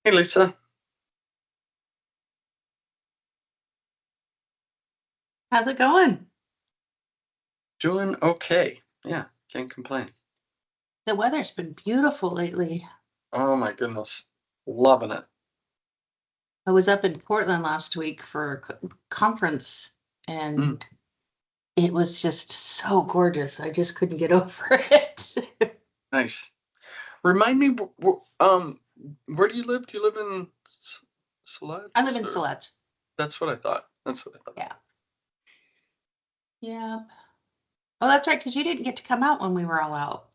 Hey, Lisa. How's it going? Doing okay. Yeah, can't complain. The weather's been beautiful lately. Oh my goodness. Loving it. I was up in Portland last week for a conference Mm, and it was just so gorgeous. I just couldn't get over it. nice. Remind me, where do you live? Do you live in I live Celebes in or? Siletz. That's what I thought. That's what I thought. Yeah. Yeah. Oh, that's right, because you didn't get to come out when we were all out.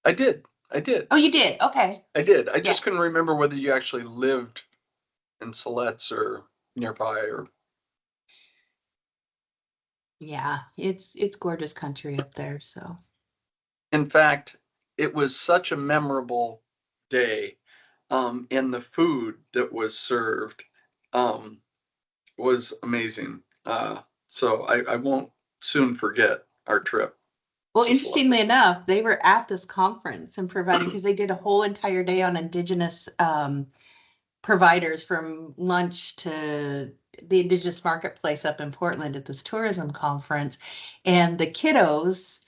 I did. I did. Oh, you did? Okay. I did. I Yeah. just couldn't remember whether you actually lived in Siletz or nearby or. Yeah. It's gorgeous country up there, so. In fact, it was such a memorable day, and the food that was served, um, was amazing. So I won't soon forget our trip Well, to interestingly Celebes. enough, they were at this conference and providing because they did a whole entire day on indigenous providers from lunch to the indigenous marketplace up in Portland at this tourism conference. And the kiddos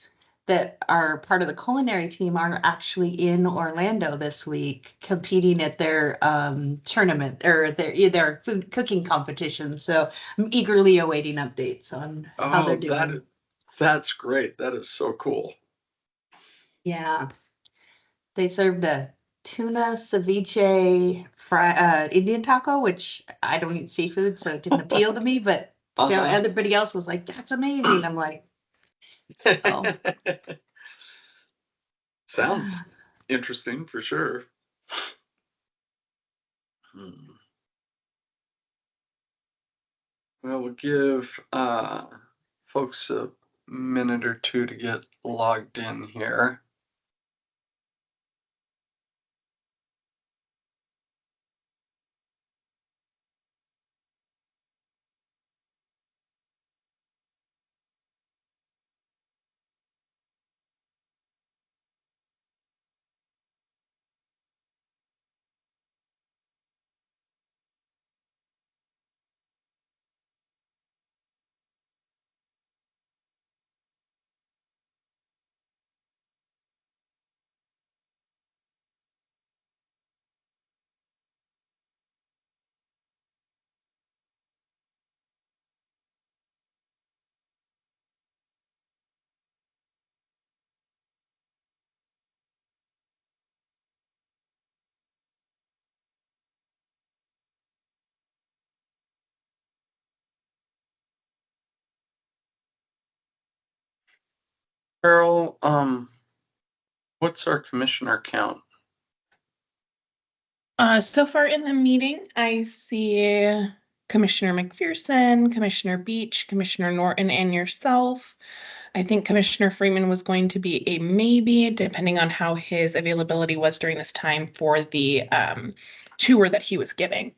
that are part of the culinary team are actually in Orlando this week competing at their tournament or their food cooking competition. So I'm eagerly awaiting updates on how they're Oh, doing. that's great. That is so cool. Yeah. They served a tuna ceviche Indian taco, which I don't eat seafood, so it didn't appeal to me. But so Uh-huh. everybody else was like, "That's amazing." I'm like, so Sounds interesting for sure. Hmm. Well, we'll give folks a minute or two to get logged in here. Carol, what's our commissioner count? So far in the meeting, I see Commissioner McPherson, Commissioner Beach, Commissioner Norton, and yourself. I think Commissioner Freeman was going to be a maybe, depending on how his availability was during this time for the tour that he was giving.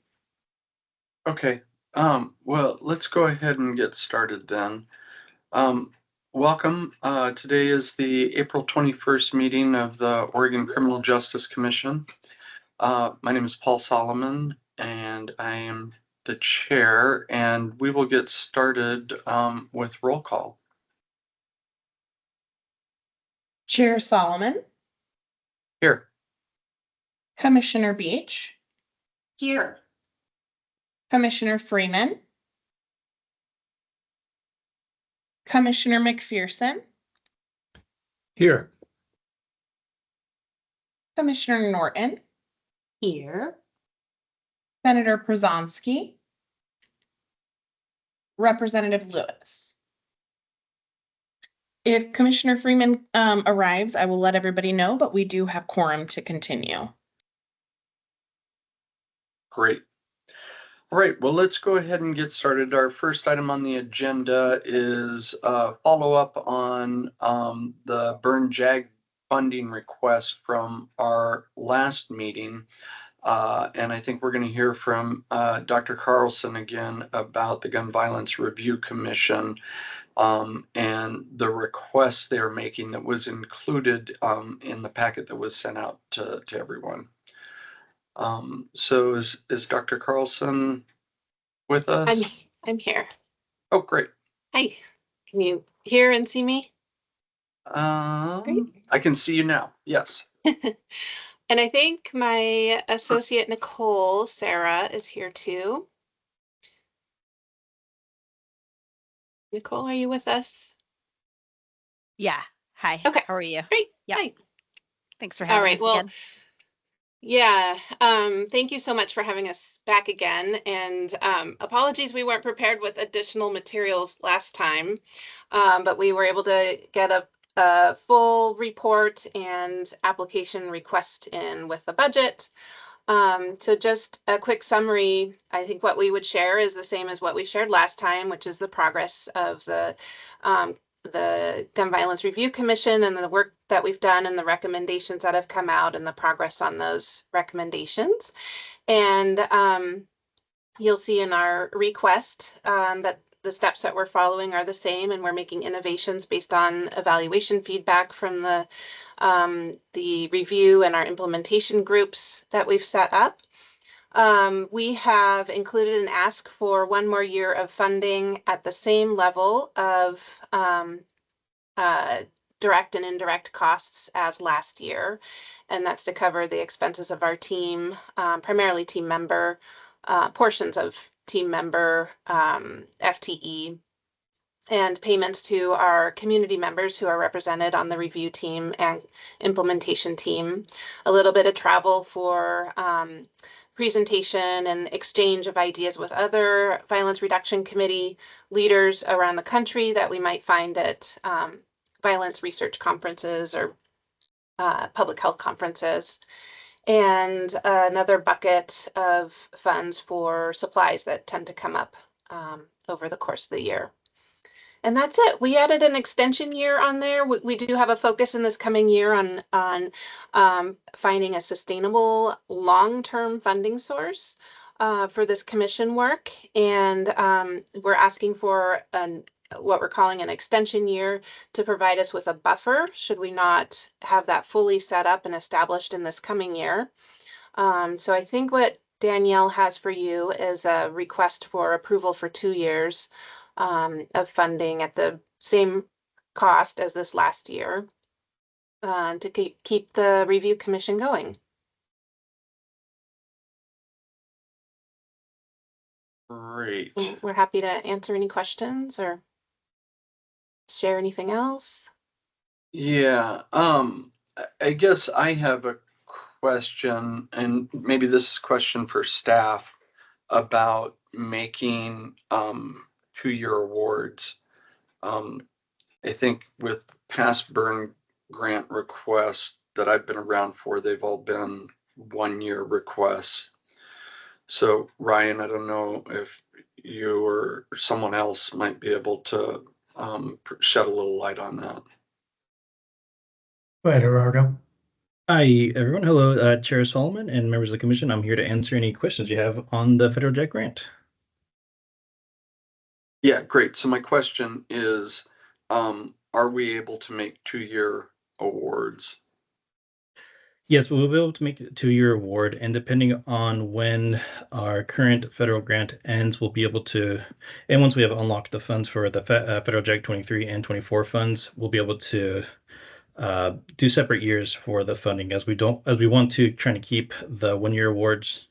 Okay. Well, let's go ahead and get started then. Um, welcome. Today is the April 21st meeting of the Oregon Criminal Justice Commission. My name is Paul Solomon, and I am the chair, and we will get started with roll call. Chair Solomon, Here. Commissioner Beach, here, Commissioner Freeman, Commissioner McPherson, Here. Commissioner Norton, here, Senator Przonski, Representative Lewis. If Commissioner Freeman arrives, I will let everybody know, but we do have quorum to continue. Great. All right, well, let's go ahead and get started. Our first item on the agenda is follow up on the Burn Jag funding request from our last meeting. And I think we're going to hear from Dr. Carlson again about the Gun Violence Review Commission and the request they're making that was included in the packet that was sent out to everyone. So is Dr. Carlson with us? I'm here. Oh, great. Hi, can you hear and see me? I can see you now. Yes. And I think my associate Nicole, Sarah, is here too. Nicole, are you with us? Yeah. Hi. Okay. How are you? Great. Yeah. Hi. Thanks for All having right. us Well, again. yeah. Thank you so much for having us back again. And apologies, we weren't prepared with additional materials last time, but we were able to get a full report and application request in with the budget. So just a quick summary, I think what we would share is the same as what we shared last time, which is the progress of the Gun Violence Review Commission and the work that we've done and the recommendations that have come out and the progress on those recommendations. And you'll see in our request that the steps that we're following are the same, and we're making innovations based on evaluation feedback from the review and our implementation groups that we've set up. We have included an ask for one more year of funding at the same level of direct and indirect costs as last year, and that's to cover the expenses of our team, primarily team member, portions of team member FTE, and payments to our community members who are represented on the review team and implementation team, a little bit of travel for presentation and exchange of ideas with other violence reduction committee leaders around the country that we might find at violence research conferences or public health conferences, and another bucket of funds for supplies that tend to come up over the course of the year. And that's it. We added an extension year on there. We do have a focus in this coming year on finding a sustainable long-term funding source for this commission work. And we're asking for what we're calling an extension year to provide us with a buffer should we not have that fully set up and established in this coming year. So I think what Danielle has for you is a request for approval for 2 years of funding at the same cost as this last year to keep the review commission going. Great. We're happy to answer any questions or share anything else. Yeah. I guess I have a question, and maybe this is a question for staff about making 2-year awards. I think with past burn grant requests that I've been around for, they've all been 1-year requests. So Ryan, I don't know if you or someone else might be able to shed a little light on that. Go ahead, Gerardo. Hi, everyone. Hello, Chair Solomon and members of the commission. I'm here to answer any questions you have on the federal JAG grant. Yeah, great. So my question is, are we able to make 2-year awards? Yes, we'll be able to make a 2-year award, and depending on when our current federal grant ends, we'll be able to, and once we have unlocked the funds for the federal JAG 23 and 24 funds, we'll be able to do separate years for the funding, as we want to try to keep the 1-year awards,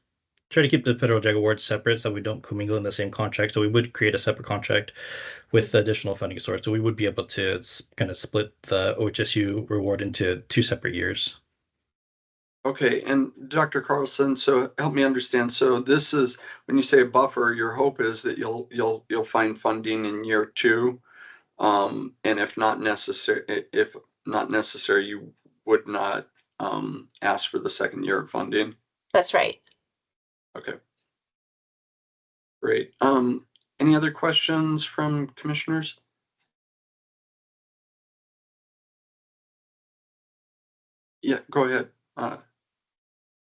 try to keep the federal JAG awards separate so we don't commingle in the same contract. So we would create a separate contract with the additional funding source. So we would be able to kind of split the OHSU reward into 2 separate years. Okay, and Dr. Carlson, so help me understand. So this is, when you say a buffer, your hope is that you'll find funding in year 2, and if not necessary, you would not ask for the second year of funding. That's right. Okay, great. Any other questions from commissioners? Yeah, go ahead,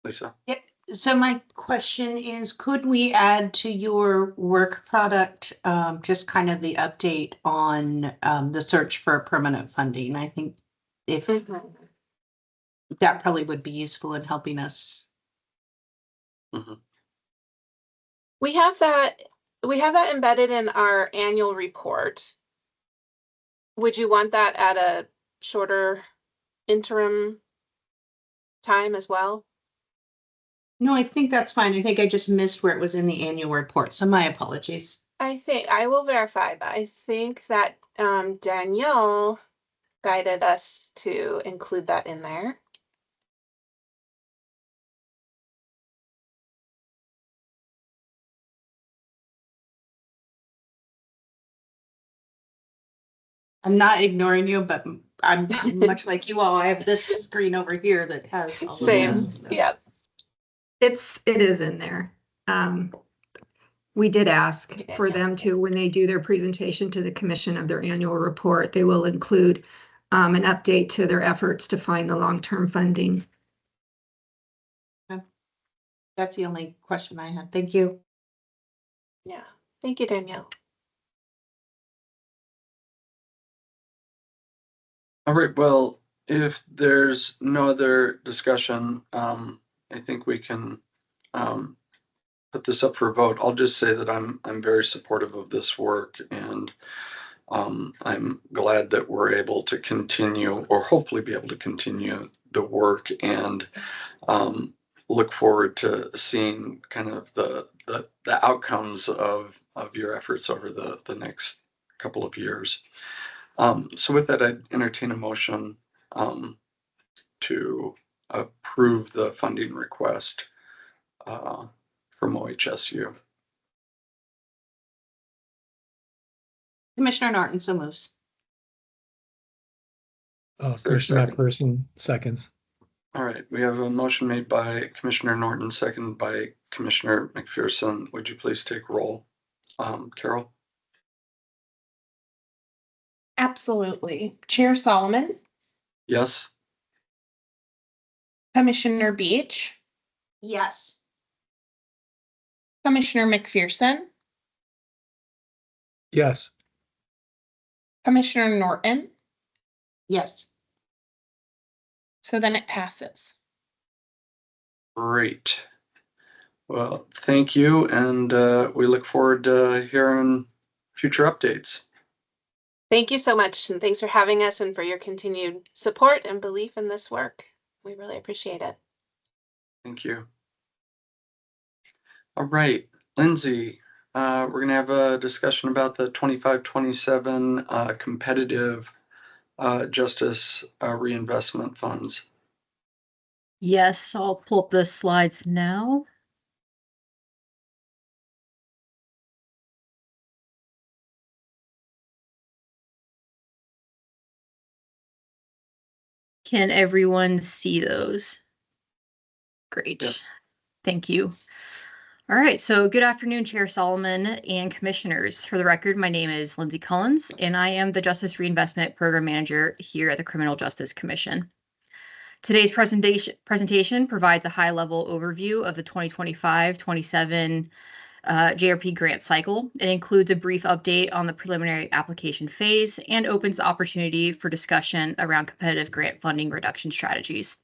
Lisa. Yep. So my question is, could we add to your work product just kind of the update on the search for permanent funding? I think if that probably would be useful in helping us We have that embedded in our annual report. Would you want that at a shorter interim time as well? No, I think that's fine. I think I just missed where it was in the annual report, so my apologies. I think I will verify, but I think that Danielle guided us to include that in there. I'm not ignoring you, but I'm much like you all. I have this screen over here that has all of Same. that. so. Yep. It is in there. We did ask Okay, for yeah. them to, when they do their presentation to the commission of their annual report, they will include an update to their efforts to find the long-term funding. That's the only question I had. Thank you. Yeah. Thank you, Danielle. All right, well, if there's no other discussion, I think we can put this up for a vote. I'll just say that I'm very supportive of this work, and I'm glad that we're able to continue, or hopefully be able to continue the work, and look forward to seeing kind of the outcomes of your efforts over the next couple of years. So with that, I'd entertain a motion to approve the funding request from OHSU. Commissioner Norton, so moves. there a Commissioner second? McPherson seconds. All right, we have a motion made by Commissioner Norton, seconded by Commissioner McPherson. Would you please take roll? Carol? Absolutely. Chair Solomon, Yes? Commissioner Beach, Yes. Commissioner McPherson, Yes. Commissioner Norton. Yes. So then it passes. Great. Well, thank you, and we look forward to hearing future updates. Thank you so much, and thanks for having us and for your continued support and belief in this work. We really appreciate it. Thank you. All right, Lindsay, we're going to have a discussion about the 25-27 competitive justice reinvestment funds. Yes, I'll pull up the slides now. Can everyone see those? Great. Yes. Thank you. All right, so good afternoon, Chair Solomon and commissioners. For the record, my name is Lindsay Collins, and I am the Justice Reinvestment Program Manager here at the Criminal Justice Commission. Today's presentation provides a high-level overview of the 2025-27 JRP grant cycle. It includes a brief update on the preliminary application phase and opens the opportunity for discussion around competitive grant funding reduction strategies.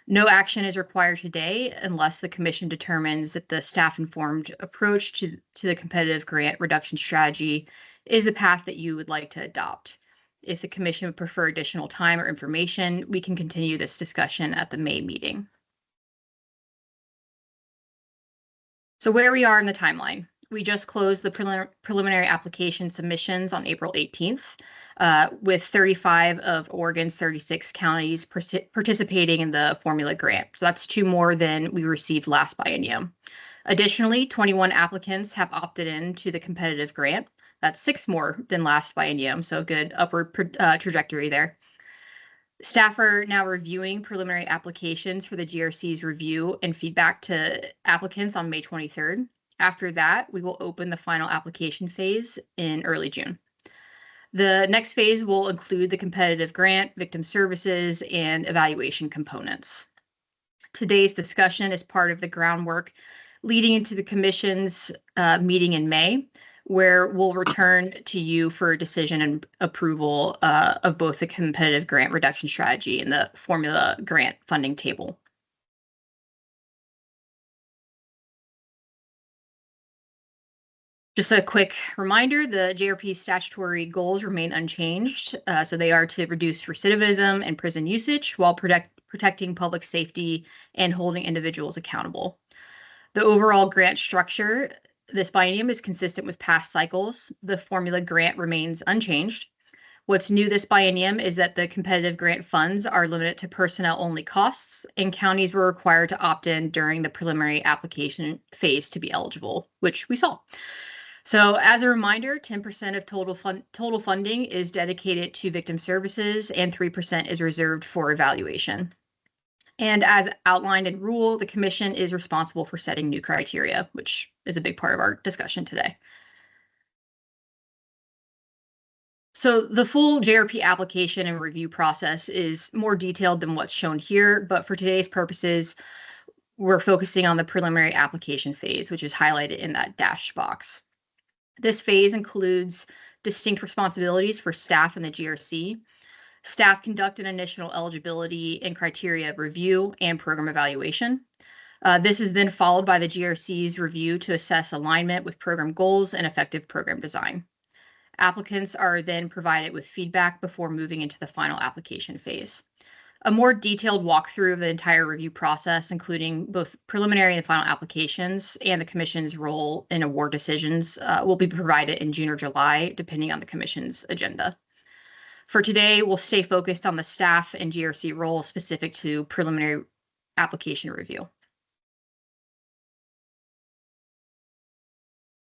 No action is required today unless the Commission determines that the staff-informed approach to the competitive grant reduction strategy is the path that you would like to adopt. If the Commission would prefer additional time or information, we can continue this discussion at the May meeting. So where we are in the timeline, we just closed the preliminary application submissions on April 18th, with 35 of Oregon's 36 counties participating in the formula grant. So that's 2 more than we received last biennium. Additionally, 21 applicants have opted in to the competitive grant. That's 6 more than last biennium, so a good upward trajectory there. Staff are now reviewing preliminary applications for the GRC's review and feedback to applicants on May 23rd. After that, we will open the final application phase in early June. The next phase will include the competitive grant, victim services, and evaluation components. Today's discussion is part of the groundwork leading into the Commission's meeting in May, where we'll return to you for a decision and approval of both the competitive grant reduction strategy and the formula grant funding table. Just a quick reminder, the JRP statutory goals remain unchanged. So they are to reduce recidivism and prison usage while protecting public safety and holding individuals accountable. The overall grant structure this biennium is consistent with past cycles. The formula grant remains unchanged. What's new this biennium is that the competitive grant funds are limited to personnel-only costs, and counties were required to opt in during the preliminary application phase to be eligible, which we saw. So as a reminder, 10% of total funding is dedicated to victim services and 3% is reserved for evaluation. And as outlined in rule, the commission is responsible for setting new criteria, which is a big part of our discussion today. So the full JRP application and review process is more detailed than what's shown here, but for today's purposes, we're focusing on the preliminary application phase, which is highlighted in that dashed box. This phase includes distinct responsibilities for staff in the GRC. Staff conduct an initial eligibility and criteria review and program evaluation. This is then followed by the GRC's review to assess alignment with program goals and effective program design. Applicants are then provided with feedback before moving into the final application phase. A more detailed walkthrough of the entire review process, including both preliminary and final applications and the Commission's role in award decisions, will be provided in June or July, depending on the Commission's agenda. For today, we'll stay focused on the staff and GRC role specific to preliminary application review.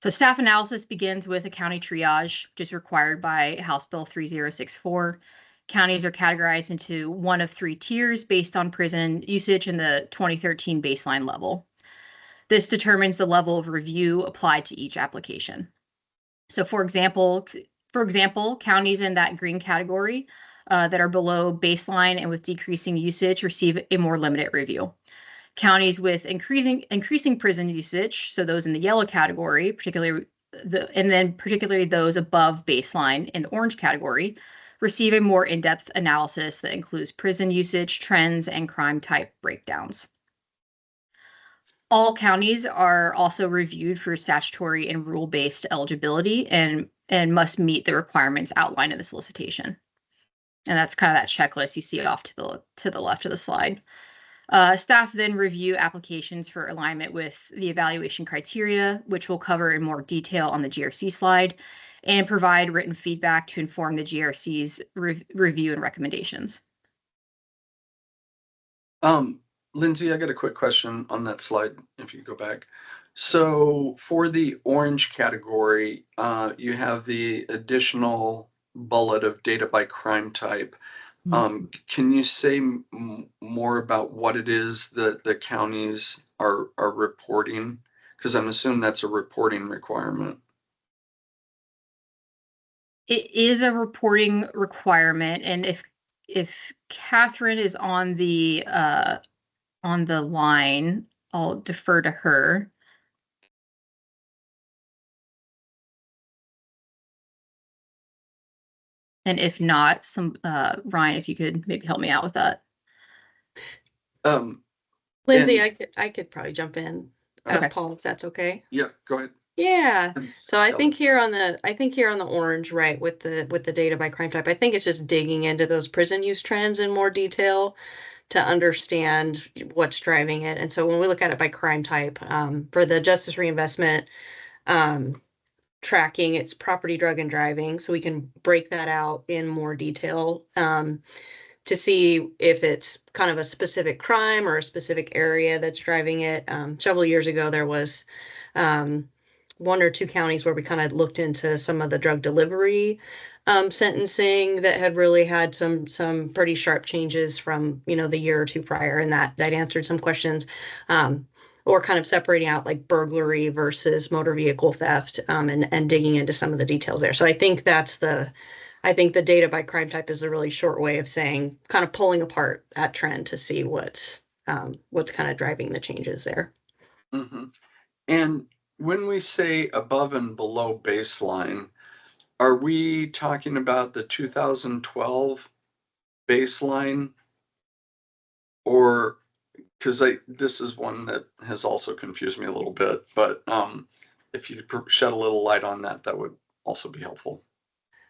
So staff analysis begins with a county triage, which is required by House Bill 3064. Counties are categorized into one of 3 tiers based on prison usage and the 2013 baseline level. This determines the level of review applied to each application. So for example, counties in that green category that are below baseline and with decreasing usage receive a more limited review. Counties with increasing prison usage, so those in the yellow category, particularly those above baseline in the orange category, receive a more in-depth analysis that includes prison usage, trends, and crime type breakdowns. All counties are also reviewed for statutory and rule-based eligibility and must meet the requirements outlined in the solicitation. And that's kind of that checklist you see off to the left of the slide. Staff then review applications for alignment with the evaluation criteria, which we'll cover in more detail on the GRC slide, and provide written feedback to inform the GRC's review and recommendations. Lindsay, I got a quick question on that slide, if you go back. So for the orange category, you have the additional bullet of data by crime type. Can you say more about what it is that the counties are reporting? Because I'm assuming that's a reporting requirement. It is a reporting requirement, and if Catherine is on the line, I'll defer to her. And if not, Ryan, if you could maybe help me out with that. Lindsay, I could probably jump in, Okay. Paul, if that's okay. Yeah, go ahead. Yeah. So I think here on the orange, right, with the data by crime type, I think it's just digging into those prison use trends in more detail to understand what's driving it. And so when we look at it by crime type, for the justice reinvestment tracking, it's property, drug, and driving. So we can break that out in more detail to see if it's kind of a specific crime or a specific area that's driving it. Several years ago, there was 1 or 2 counties where we kind of looked into some of the drug delivery sentencing that had really had some pretty sharp changes from, the year or 2 prior, and that answered some questions, or kind of separating out like burglary versus motor vehicle theft, and digging into some of the details there. So I think the data by crime type is a really short way of saying, kind of pulling apart that trend to see what's kind of driving the changes there. Mm-hmm. And when we say above and below baseline, are we talking about the 2012 baseline? Or, because this is one that has also confused me a little bit, but if you shed a little light on that, that would also be helpful.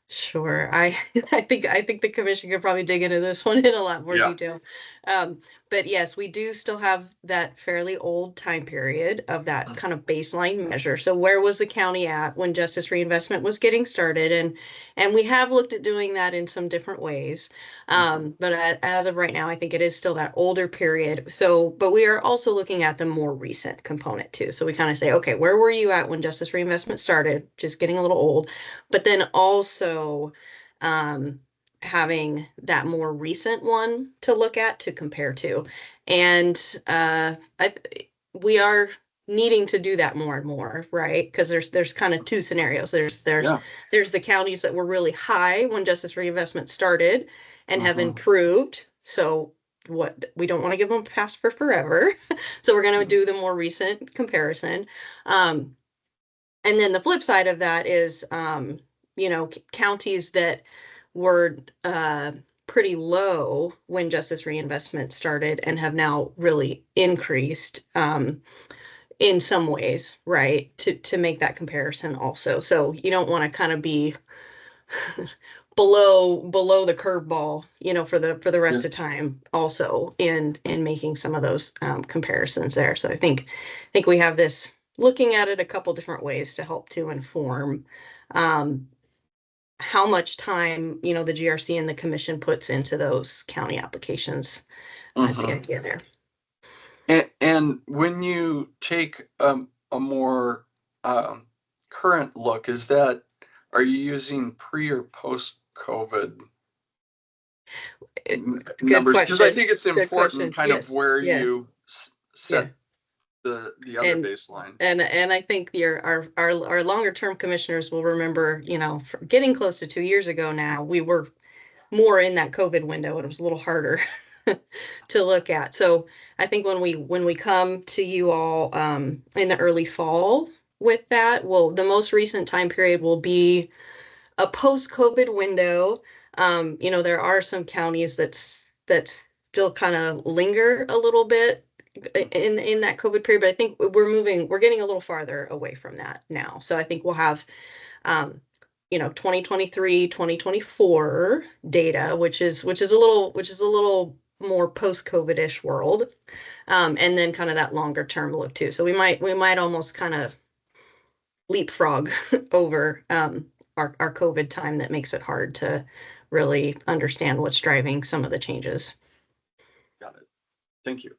Sure. I think the commission could probably dig into this one in a lot more Yeah. detail. But yes, we do still have that fairly old time period of that kind of baseline measure. So where was the county at when justice reinvestment was getting started? And we have looked at doing that in some different ways. But as of right now, I think it is still that older period. So, but we are also looking at the more recent component too. So we kind of say, okay, where were you at when justice reinvestment started? Just getting a little old. But then also having that more recent one to look at to compare to. And we are needing to do that more and more, right? Because there's kind of two scenarios. There's the counties that were really high when justice reinvestment started and have improved. So what we don't want to give them a pass for forever. So we're going to do the more recent comparison. And then the flip side of that is counties that were pretty low when justice reinvestment started and have now really increased in some ways, right? To make that comparison also. So you don't want to kind of be below the curveball, for the rest of time also in making some of those comparisons there. So I think we have this looking at it a couple different ways to help to inform how much time, the GRC and the commission puts into those county applications. That's the idea there. And when you take a more current look, are you using pre or post COVID numbers? Because I think it's important kind of where you set the other baseline. And I think our longer term commissioners will remember, getting close to 2 years ago now, we were more in that COVID window and it was a little harder to look at. So I think when we come to you all in the early fall with that, the most recent time period will be a post-COVID window. There are some counties that still kind of linger a little bit in that COVID period, but I think we're getting a little farther away from that now. So I think we'll have 2023, 2024 data, which is a little more post-COVID-ish world. And then kind of that longer term look too. So we might almost kind of leapfrog over our COVID time that makes it hard to really understand what's driving some of the changes. Got it. Thank you.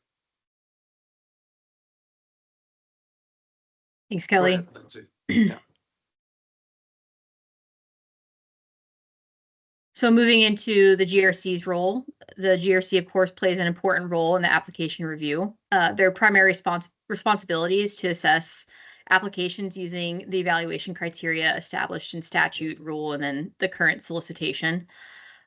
Thanks, Kelly. Go ahead, Lindsay. Yeah. So moving into the GRC's role, the GRC, of course, plays an important role in the application review. Their primary responsibility is to assess applications using the evaluation criteria established in statute, rule, and then the current solicitation.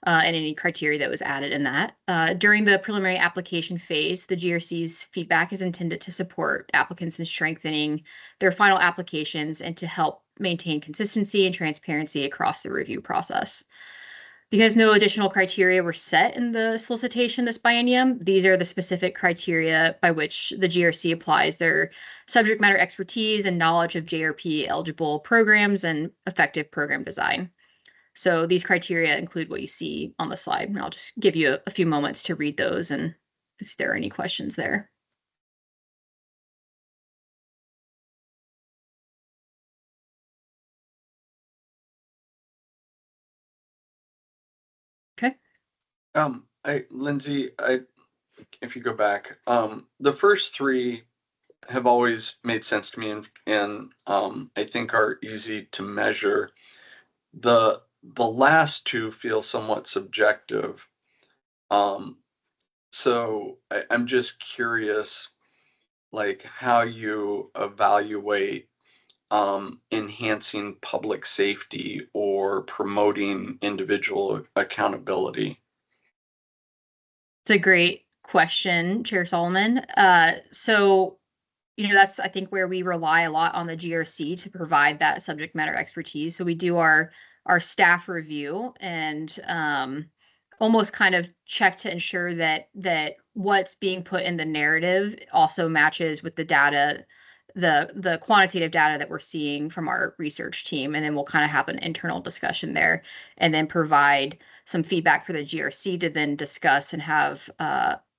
And any criteria that was added in that. During the preliminary application phase, the GRC's feedback is intended to support applicants in strengthening their final applications and to help maintain consistency and transparency across the review process. Because no additional criteria were set in the solicitation this biennium, these are the specific criteria by which the GRC applies their subject matter expertise and knowledge of JRP eligible programs and effective program design. So these criteria include what you see on the slide, and I'll just give you a few moments to read those and if there are any questions there. Okay. Lindsay, if you go back, the first three have always made sense to me and I think are easy to measure. The last two feel somewhat subjective. So I'm just curious, like how you evaluate enhancing public safety or promoting individual accountability. It's a great question, Chair Solomon. So, that's, I think, where we rely a lot on the GRC to provide that subject matter expertise. So we do our staff review and almost kind of check to ensure that what's being put in the narrative also matches with the data the quantitative data that we're seeing from our research team, and then we'll kind of have an internal discussion there, and then provide some feedback for the GRC to then discuss and have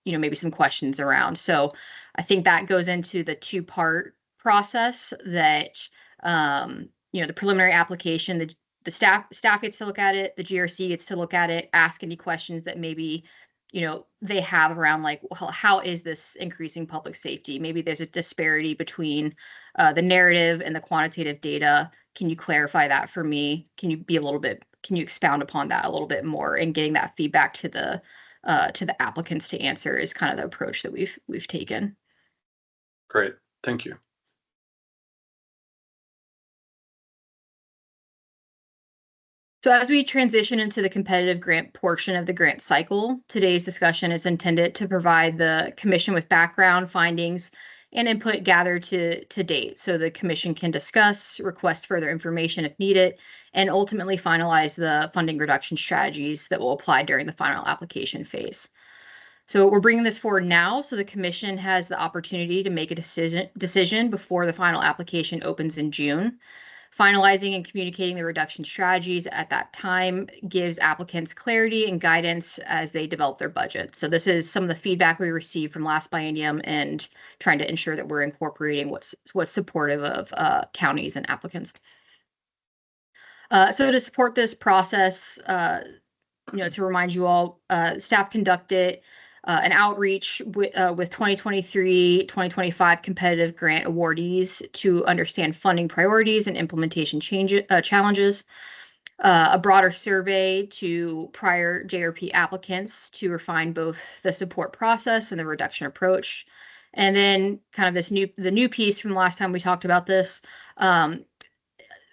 maybe some questions around. So I think that goes into the two-part process that the preliminary application, the staff gets to look at it, the GRC gets to look at it, ask any questions that maybe they have around, like, well, how is this increasing public safety? Maybe there's a disparity between the narrative and the quantitative data. Can you clarify that for me? Can you expound upon that a little bit more? And getting that feedback to the applicants to answer is kind of the approach that we've taken. Great, thank you. So as we transition into the competitive grant portion of the grant cycle, today's discussion is intended to provide the commission with background, findings, and input gathered to date, so the commission can discuss, request further information if needed, and ultimately finalize the funding reduction strategies that will apply during the final application phase. So we're bringing this forward now so the commission has the opportunity to make a decision before the final application opens in June. Finalizing and communicating the reduction strategies at that time gives applicants clarity and guidance as they develop their budget. So this is some of the feedback we received from last biennium and trying to ensure that we're incorporating what's supportive of counties and applicants. So to support this process, to remind you all, staff conducted an outreach with 2023-2025 competitive grant awardees to understand funding priorities and implementation challenges, a broader survey to prior JRP applicants to refine both the support process and the reduction approach, and then kind of the new piece from the last time we talked about this,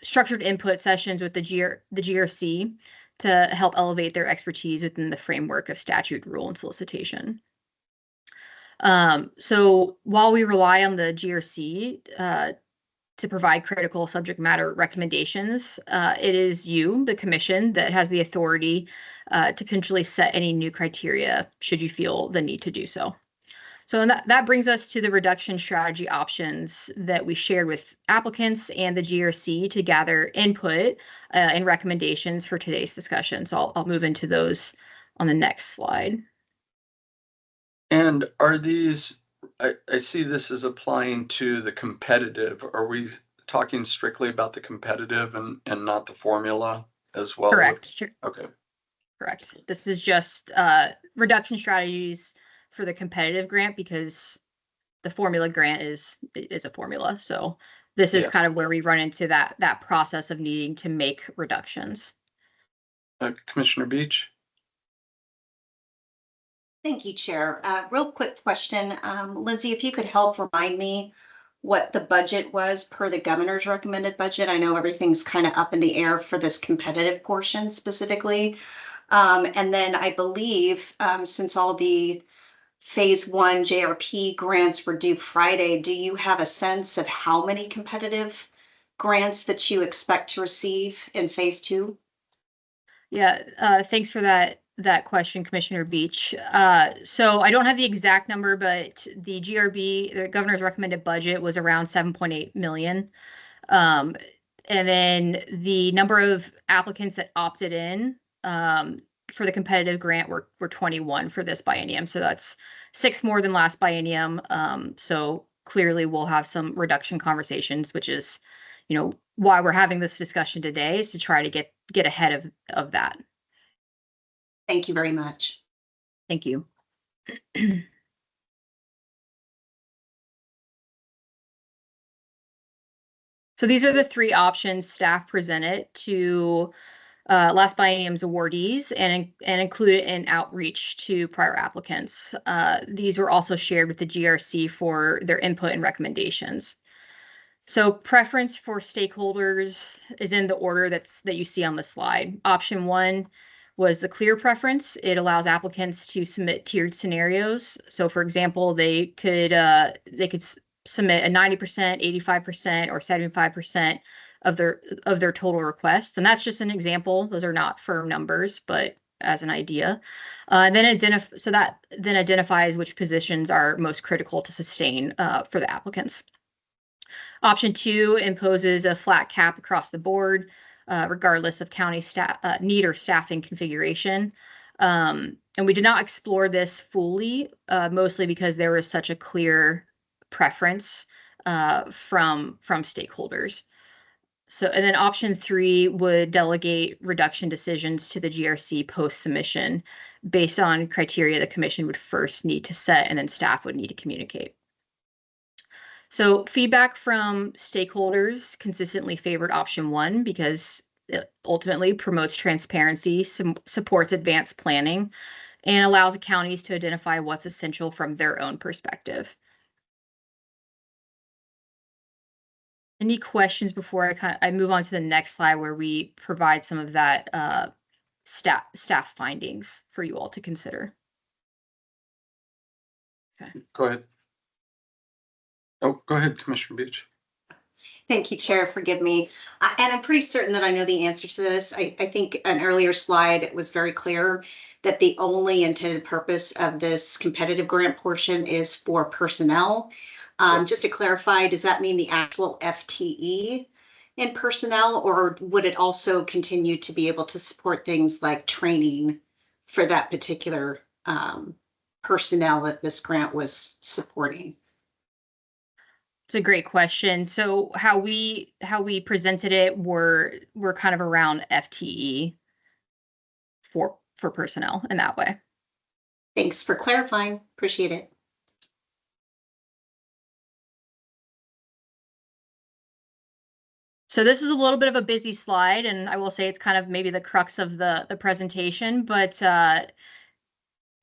structured input sessions with the GRC to help elevate their expertise within the framework of statute, rule, and solicitation. So while we rely on the GRC to provide critical subject matter recommendations, it is you, the commission, that has the authority to potentially set any new criteria should you feel the need to do so. So that brings us to the reduction strategy options that we shared with applicants and the GRC to gather input and recommendations for today's discussion. So I'll move into those on the next slide. And are these, I see this as applying to the competitive. Are we talking strictly about the competitive and not the formula as well? Correct. Okay. Correct. This is just reduction strategies for the competitive grant, because the formula grant is a formula. So this is kind of where we run into that process of needing to make reductions. Commissioner Beach. Thank you, Chair. Real quick question. Lindsay, if you could help remind me what the budget was per the governor's recommended budget. I know everything's kind of up in the air for this competitive portion specifically. And then I believe since all the Phase 1 JRP grants were due Friday, do you have a sense of how many competitive grants that you expect to receive in Phase 2? Yeah, thanks for that question, Commissioner Beach. So I don't have the exact number, but the GRB, the governor's recommended budget, was around 7.8 million. And then the number of applicants that opted in for the competitive grant were 21 for this biennium. So that's 6 more than last biennium. So clearly we'll have some reduction conversations, which is, why we're having this discussion today, is to try to get ahead of that. Thank you very much. Thank you. So these are the 3 options staff presented to last biennium's awardees and included in outreach to prior applicants. These were also shared with the GRC for their input and recommendations. So preference for stakeholders is in the order that you see on the slide. Option 1 was the clear preference. It allows applicants to submit tiered scenarios. So for example, they could submit a 90%, 85%, or 75% of their total requests. And that's just an example. Those are not firm numbers, but as an idea. Then identifies which positions are most critical to sustain for the applicants. Option 2 imposes a flat cap across the board, regardless of county need or staffing configuration. And we did not explore this fully, mostly because there was such a clear preference from stakeholders. So, and then option 3 would delegate reduction decisions to the GRC post-submission based on criteria the commission would first need to set and then staff would need to communicate. So feedback from stakeholders consistently favored option 1 because it ultimately promotes transparency, supports advanced planning, and allows counties to identify what's essential from their own perspective. Any questions before I move on to the next slide where we provide some of that staff findings for you all to consider? Okay. Go ahead. Oh, go ahead, Commissioner Beach. Thank you, Chair. Forgive me. And I'm pretty certain that I know the answer to this. I think an earlier slide was very clear that the only intended purpose of this competitive grant portion is for personnel. Just to clarify, does that mean the actual FTE in personnel, or would it also continue to be able to support things like training for that particular personnel that this grant was supporting? It's a great question. So how we presented it were kind of around FTE for personnel in that way. Thanks for clarifying. Appreciate it. So this is a little bit of a busy slide, and I will say it's kind of maybe the crux of the presentation, but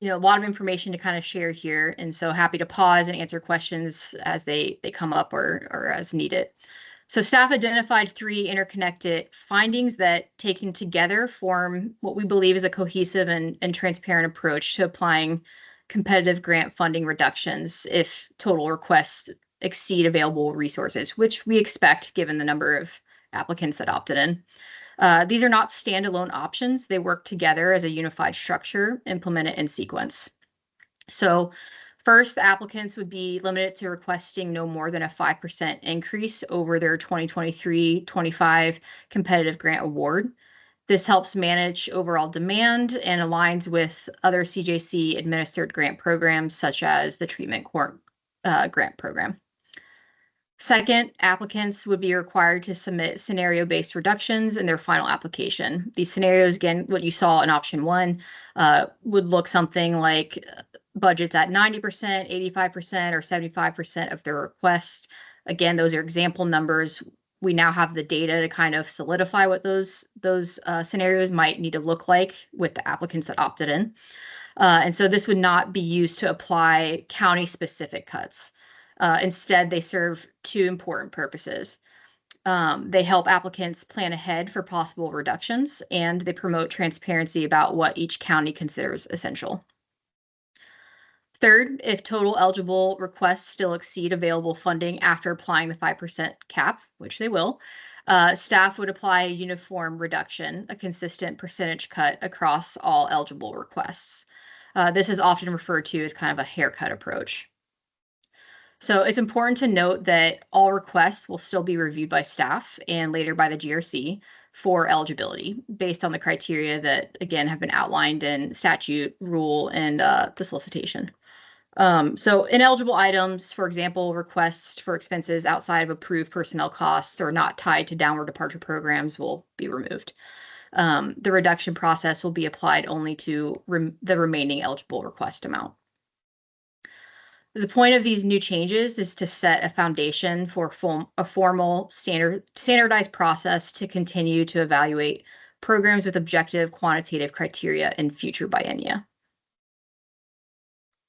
you know, a lot of information to kind of share here, and so happy to pause and answer questions as they come up or as needed. So staff identified 3 interconnected findings that, taken together, form what we believe is a cohesive and transparent approach to applying competitive grant funding reductions if total requests exceed available resources, which we expect given the number of applicants that opted in. These are not standalone options. They work together as a unified structure, implemented in sequence. So first, the applicants would be limited to requesting no more than a 5% increase over their 2023-25 competitive grant award. This helps manage overall demand and aligns with other CJC administered grant programs, such as the Treatment Court Grant Program. Second, applicants would be required to submit scenario-based reductions in their final application. These scenarios, again, what you saw in option 1, would look something like budgets at 90%, 85%, or 75% of their request. Again, those are example numbers. We now have the data to kind of solidify what those scenarios might need to look like with the applicants that opted in. And so this would not be used to apply county-specific cuts. Instead, they serve 2 important purposes. They help applicants plan ahead for possible reductions, and they promote transparency about what each county considers essential. Third, if total eligible requests still exceed available funding after applying the 5% cap, which they will, staff would apply a uniform reduction, a consistent percentage cut across all eligible requests. This is often referred to as kind of a haircut approach. So it's important to note that all requests will still be reviewed by staff and later by the GRC for eligibility based on the criteria that, again, have been outlined in statute, rule, and the solicitation. So ineligible items, for example, requests for expenses outside of approved personnel costs or not tied to downward departure programs, will be removed. The reduction process will be applied only to the remaining eligible request amount. The point of these new changes is to set a foundation for a formal standardized process to continue to evaluate programs with objective quantitative criteria in future biennia.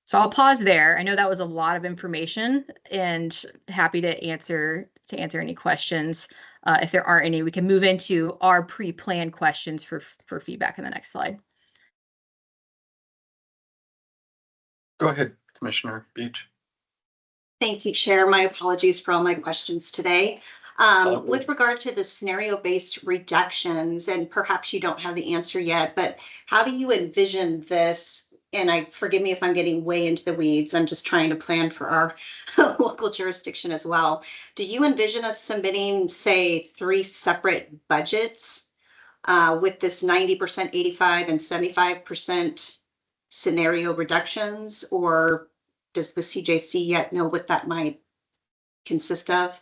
So I'll pause there. I know that was a lot of information, and happy to answer any questions. If there aren't any, we can move into our pre-planned questions for feedback in the next slide. Go ahead, Commissioner Beach. Thank you, Chair. My apologies for all my questions today. With regard to the scenario-based reductions, and perhaps you don't have the answer yet, but how do you envision this and I forgive me if I'm getting way into the weeds, I'm just trying to plan for our local jurisdiction as well. Do you envision us submitting, say, 3 separate budgets with this 90%, 85, and 75% scenario reductions? Or does the CJC yet know what that might consist of?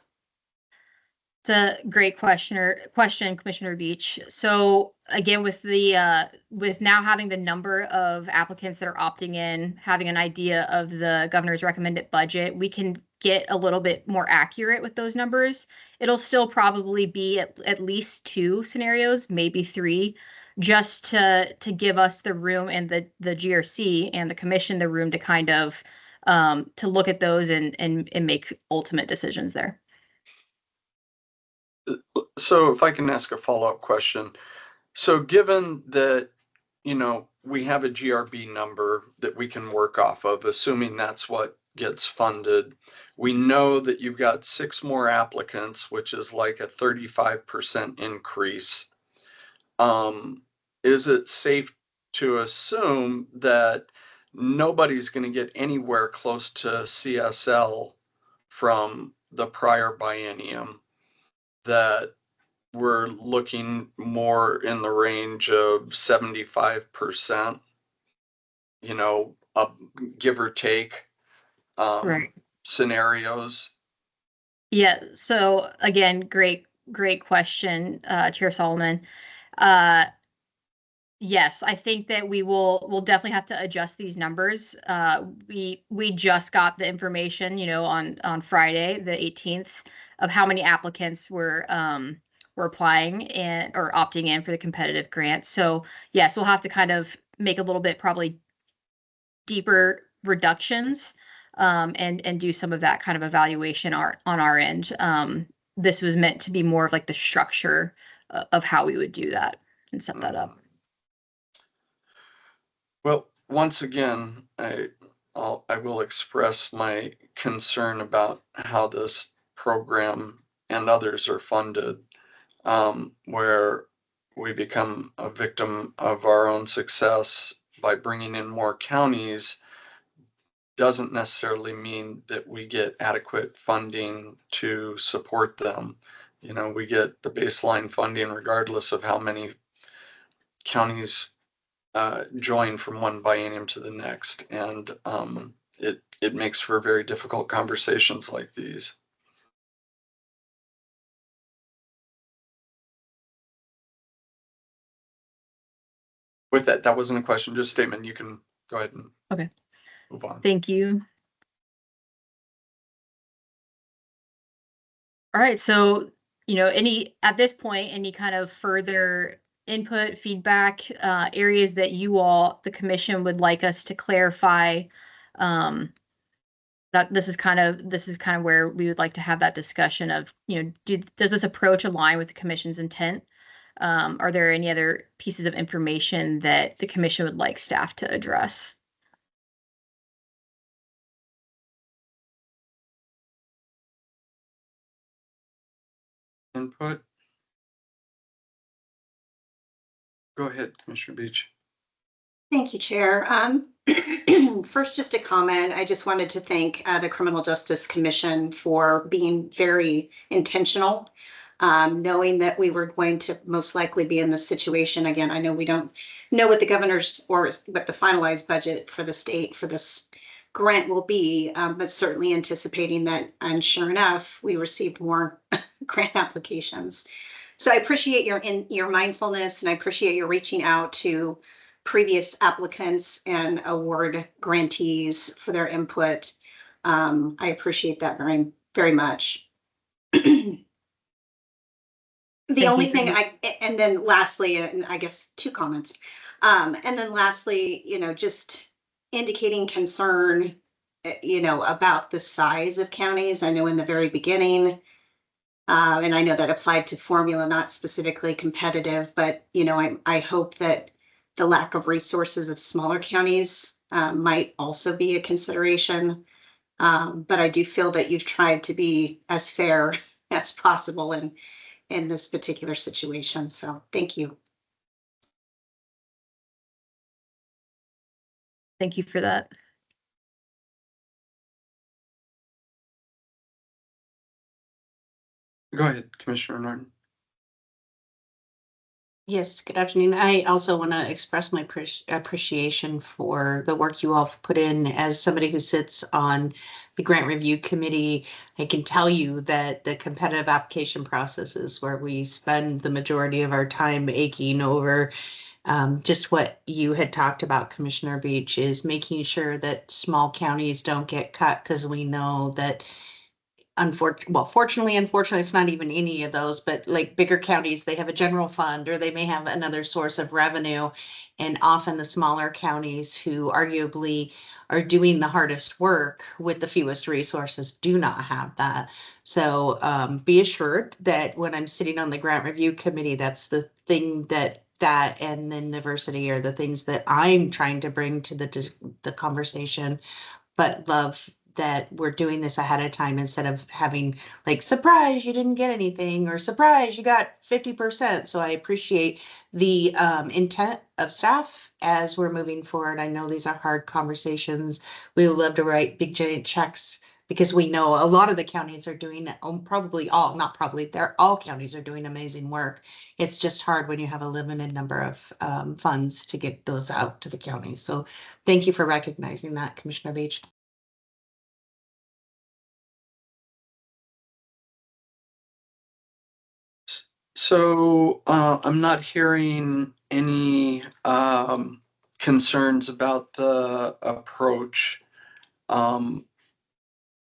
It's a great question, Commissioner Beach. So again, with the with now having the number of applicants that are opting in, having an idea of the governor's recommended budget, we can get a little bit more accurate with those numbers. It'll still probably be at least 2 scenarios, maybe 3, just to give us the room, and the GRC and the commission the room to kind of to look at those and make ultimate decisions there. So if I can ask a follow-up question. So given that, you know, we have a GRB number that we can work off of, assuming that's what gets funded, we know that you've got 6 more applicants, which is like a 35% increase. Is it safe to assume that nobody's going to get anywhere close to CSL from the prior biennium, that we're looking more in the range of 75%, you know, give or take, Right. scenarios? Yeah. So again, great question, Chair Solomon. Yes, I think that we'll definitely have to adjust these numbers. We just got the information, you know, on Friday, the 18th, of how many applicants were applying and or opting in for the competitive grant. So yes, we'll have to kind of make a little bit probably deeper reductions and do some of that kind of evaluation on our end. This was meant to be more of like the structure of how we would do that and set that up. Well, once again, I will express my concern about how this program and others are funded, where we become a victim of our own success by bringing in more counties doesn't necessarily mean that we get adequate funding to support them. You know, we get the baseline funding regardless of how many counties join from one biennium to the next, and it makes for very difficult conversations like these. With that, that wasn't a question, just a statement. You can go ahead and Okay. move on. Thank you. All right, so, you know, at this point, any kind of further input, feedback, areas that you all, the commission, would like us to clarify, that this is kind of where we would like to have that discussion of, you know, does this approach align with the commission's intent? Are there any other pieces of information that the commission would like staff to address? Input? Go ahead, Commissioner Beach. Thank you, Chair. First, just a comment. I just wanted to thank the Criminal Justice Commission for being very intentional, knowing that we were going to most likely be in this situation again. I know we don't know what the governor's or what the finalized budget for the state for this grant will be, but certainly anticipating that, and sure enough, we received more grant applications. So I appreciate your mindfulness, and I appreciate your reaching out to previous applicants and award grantees for their input. I appreciate that very, very much. The only thing and then lastly, and I guess 2 comments. And then lastly, you know, just indicating concern, you know, about the size of counties. I know in the very beginning, and I know that applied to formula, not specifically competitive, but, you know, I hope that the lack of resources of smaller counties might also be a consideration. But I do feel that you've tried to be as fair as possible in this particular situation. So thank you. Thank you for that. Go ahead, Commissioner Norton. Yes, good afternoon. I also want to express my appreciation for the work you all have put in. As somebody who sits on the grant review committee, I can tell you that the competitive application process is where we spend the majority of our time aching over just what you had talked about, Commissioner Beach, is making sure that small counties don't get cut, because we know that fortunately, unfortunately, it's not even any of those, but like bigger counties, they have a general fund or they may have another source of revenue. And often the smaller counties who arguably are doing the hardest work with the fewest resources do not have that. So be assured that when I'm sitting on the grant review committee, that's the thing that and then diversity are the things that I'm trying to bring to the conversation, but love that we're doing this ahead of time instead of having like, surprise, you didn't get anything, or surprise, you got 50%. So I appreciate the intent of staff as we're moving forward. I know these are hard conversations. We would love to write big giant checks because we know a lot of the counties are doing, they're all counties are doing amazing work. It's just hard when you have a limited number of funds to get those out to the counties. So thank you for recognizing that, Commissioner Beach. So I'm not hearing any concerns about the approach.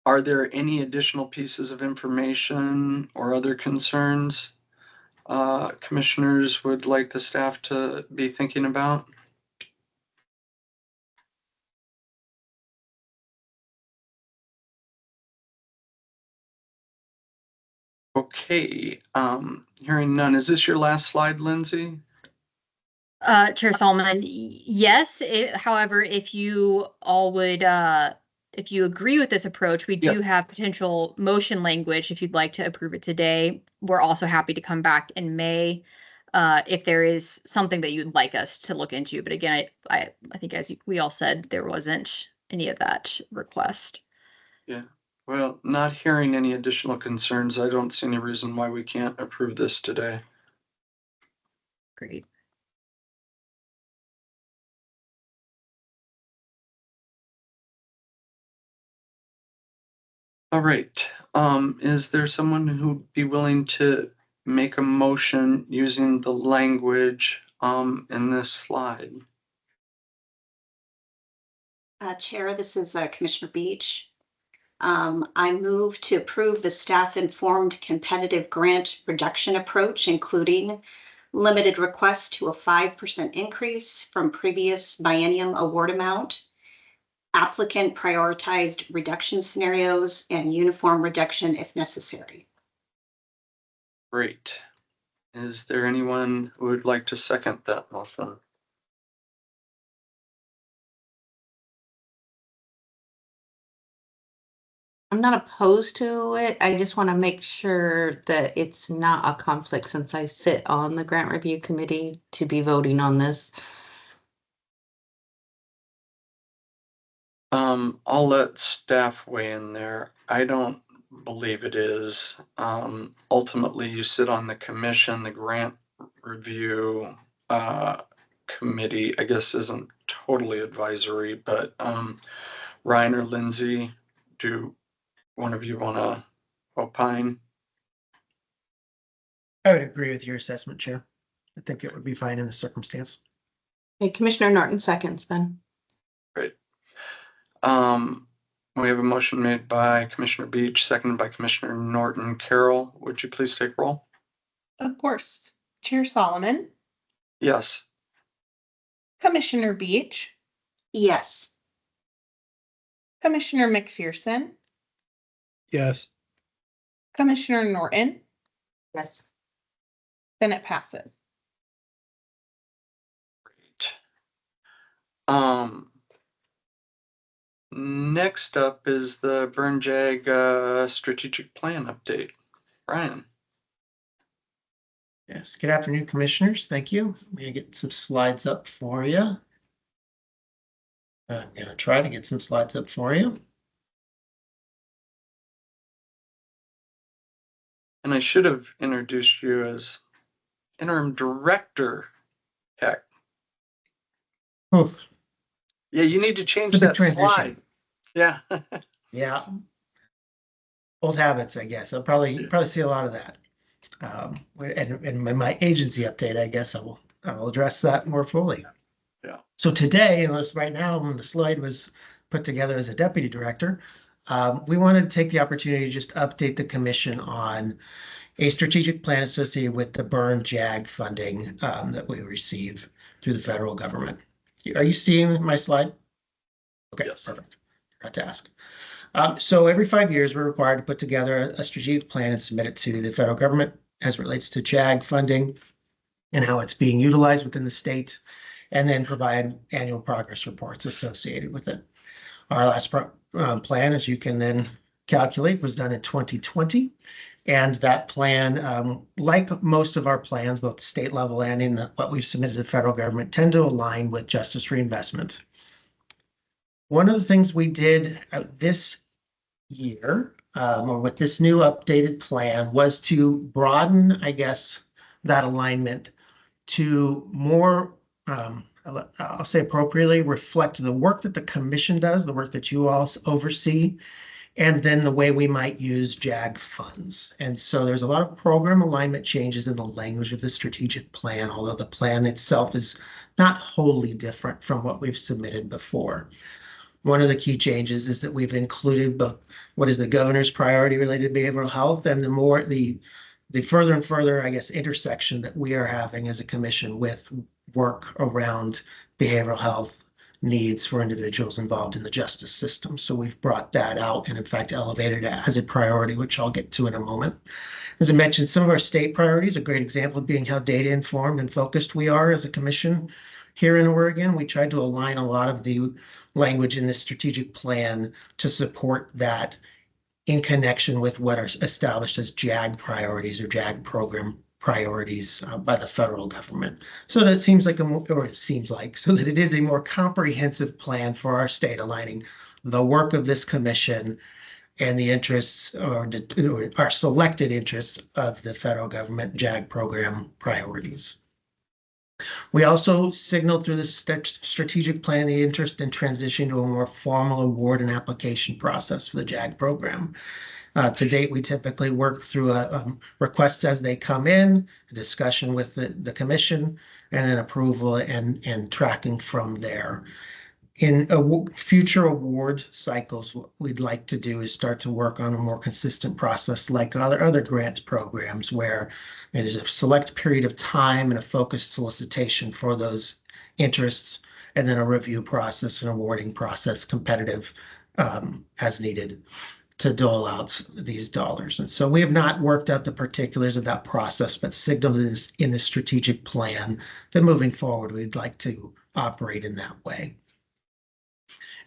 Are there any additional pieces of information or other concerns commissioners would like the staff to be thinking about? Okay, hearing none. Is this your last slide, Lindsay? Chair Solomon, yes. However, if you all would, if you agree with this approach, we do have potential motion language if you'd like to approve it today. We're also happy to come back in May if there is something that you'd like us to look into. But again, I think as we all said, there wasn't any of that request. Yeah. Well, not hearing any additional concerns, I don't see any reason why we can't approve this today. Great. All right. Is there someone who'd be willing to make a motion using the language in this slide? Chair, this is Commissioner Beach. I move to approve the staff-informed competitive grant reduction approach, including limited request to a 5% increase from previous biennium award amount, applicant prioritized reduction scenarios, and uniform reduction if necessary. Great. Is there anyone who would like to second that motion? I'm not opposed to it. I just want to make sure that it's not a conflict since I sit on the grant review committee to be voting on this. I'll let staff weigh in there. I don't believe it is. Ultimately, you sit on the commission, the grant review committee, I guess isn't totally advisory, but Ryan or Lindsay, do one of you want to opine? I would agree with your assessment, Chair. I think it would be fine in the circumstance. Okay, Commissioner Norton seconds then. Great. We have a motion made by Commissioner Beach, seconded by Commissioner Norton. Carol, would you please take roll? Of course. Chair Solomon, Yes. Commissioner Beach, Yes. Commissioner McPherson, Yes. Commissioner Norton, Yes. then it passes. Great. Next up is the Burn Jag strategic plan update. Brian. Yes. Good afternoon, commissioners. Thank you. I'm going to get some slides up for you. I'm gonna try to get some slides up for you. And I should have introduced you as interim director tech. Oof, Yeah, you need to change It's a big that transition. slide. Yeah. yeah. Old habits, I guess. I'll probably see a lot of that. And in my agency update, I guess I will address that more fully. Yeah. So today, unless right now, when the slide was put together as a deputy director, we wanted to take the opportunity to just update the commission on a strategic plan associated with the Burn JAG funding that we receive through the federal government. Are you seeing my slide? Okay, Yes. perfect. Forgot to ask. So every 5 years, we're required to put together a strategic plan and submit it to the federal government as it relates to JAG funding and how it's being utilized within the state, and then provide annual progress reports associated with it. Our last plan, as you can then calculate, was done in 2020. And that plan, like most of our plans, both state level and in what we've submitted to the federal government, tend to align with justice reinvestment. One of the things we did this year, or with this new updated plan, was to broaden, I guess, that alignment to more, I'll say appropriately, reflect the work that the commission does, the work that you all oversee, and then the way we might use JAG funds. And so there's a lot of program alignment changes in the language of the strategic plan, although the plan itself is not wholly different from what we've submitted before. One of the key changes is that we've included what is the governor's priority related to behavioral health, and the further and further, I guess, intersection that we are having as a commission with work around behavioral health needs for individuals involved in the justice system. So we've brought that out and in fact elevated it as a priority, which I'll get to in a moment. As I mentioned, some of our state priorities, a great example being how data informed and focused we are as a commission. Here in Oregon, we tried to align a lot of the language in this strategic plan to support that in connection with what are established as JAG priorities or JAG program priorities by the federal government. So that it seems like so that it is a more comprehensive plan for our state, aligning the work of this commission and the interests or our selected interests of the federal government JAG program priorities. We also signaled through the strategic plan the interest in transitioning to a more formal award and application process for the JAG program. To date, we typically work through requests as they come in, a discussion with the commission, and then approval and tracking from there. In future award cycles, what we'd like to do is start to work on a more consistent process like other grant programs where there's a select period of time and a focused solicitation for those interests, and then a review process and awarding process, competitive as needed, to dole out these dollars. And so we have not worked out the particulars of that process, but signaled in the strategic plan that moving forward, we'd like to operate in that way.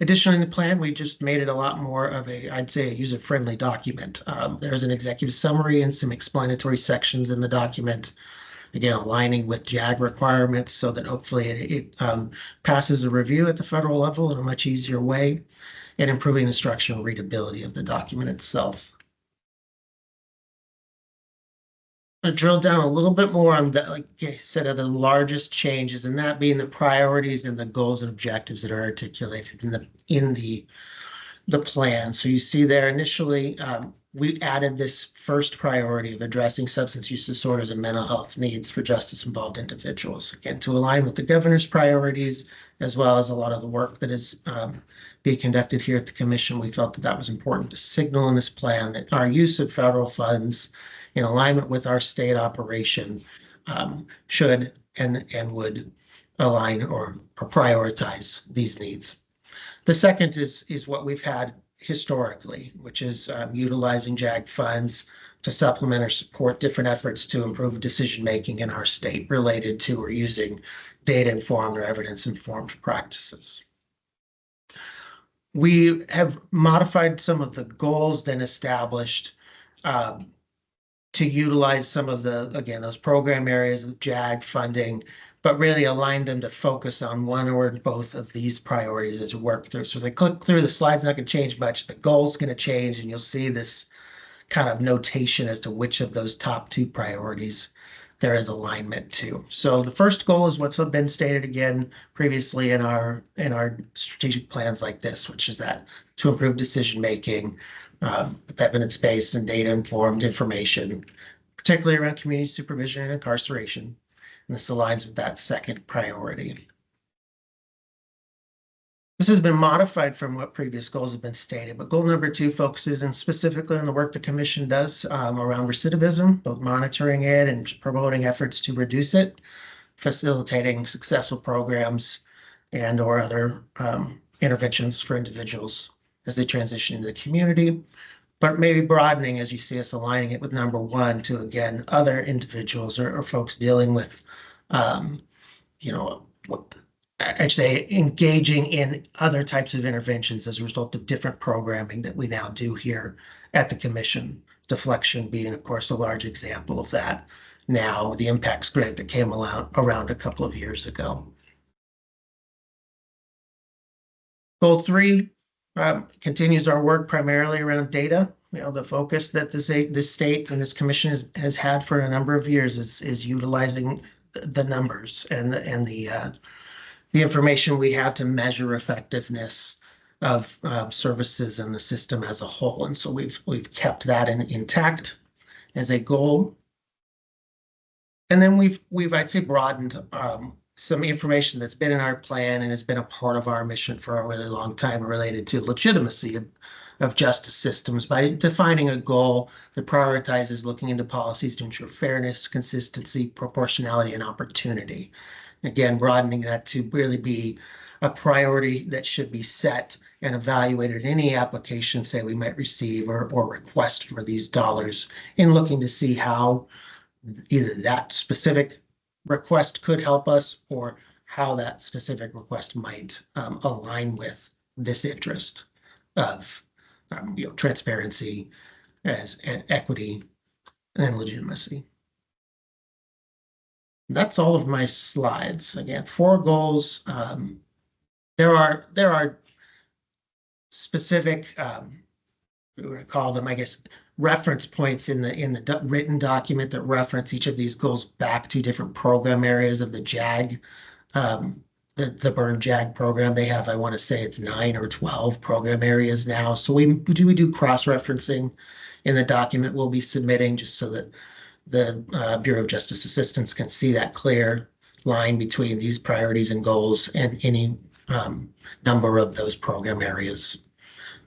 Additionally, in the plan, we just made it a lot more of I'd say, a user-friendly document. There's an executive summary and some explanatory sections in the document, again, aligning with JAG requirements so that hopefully it passes a review at the federal level in a much easier way, and improving the structure and readability of the document itself. I drill down a little bit more on the, like I said, of the largest changes, and that being the priorities and the goals and objectives that are articulated in the plan. So you see there initially, we added this first priority of addressing substance use disorders and mental health needs for justice-involved individuals, again, to align with the governor's priorities, as well as a lot of the work that is being conducted here at the commission. We felt that was important to signal in this plan that our use of federal funds in alignment with our state operation should and would align or prioritize these needs. The second is what we've had historically, which is utilizing JAG funds to supplement or support different efforts to improve decision-making in our state related to or using data-informed or evidence-informed practices. We have modified some of the goals then established to utilize some of the, again, those program areas of JAG funding but really aligned them to focus on one or both of these priorities as we work through. So as I click through, the slide's not going to change much. The goal's going to change, and you'll see this kind of notation as to which of those top two priorities there is alignment to. So the first goal is what's been stated again previously in our strategic plans like this, which is that to improve decision making, evidence-based and data-informed information, particularly around community supervision and incarceration. And this aligns with that second priority. This has been modified from what previous goals have been stated, but goal number 2 focuses and specifically on the work the commission does around recidivism, both monitoring it and promoting efforts to reduce it, facilitating successful programs and or other interventions for individuals as they transition into the community, but maybe broadening as you see us aligning it with number 1 to, again, other individuals or folks dealing with, I'd say engaging in other types of interventions as a result of different programming that we now do here at the commission. Deflection being, of course, a large example of that. Now, the impacts grant that came around a couple of years ago. Goal 3 continues our work primarily around data. The focus that the state and this commission has had for a number of years is utilizing the numbers and the information we have to measure effectiveness of services in the system as a whole. And so we've kept that intact as a goal. And then we've I'd say broadened some information that's been in our plan and has been a part of our mission for a really long time related to legitimacy of justice systems by defining a goal that prioritizes looking into policies to ensure fairness, consistency, proportionality, and opportunity. Again, broadening that to really be a priority that should be set and evaluated in any application, say, we might receive or request for these dollars, in looking to see how either that specific request could help us or how that specific request might align with this interest of transparency and equity and legitimacy. That's all of my slides. Again, 4 goals. There are specific, we would call them, I guess, reference points in the written document that reference each of these goals back to different program areas of the JAG, the Burn JAG program. They have, I want to say it's 9 or 12 program areas now. So we do cross-referencing in the document we'll be submitting, just so that the Bureau of Justice Assistance can see that clear line between these priorities and goals and any number of those program areas.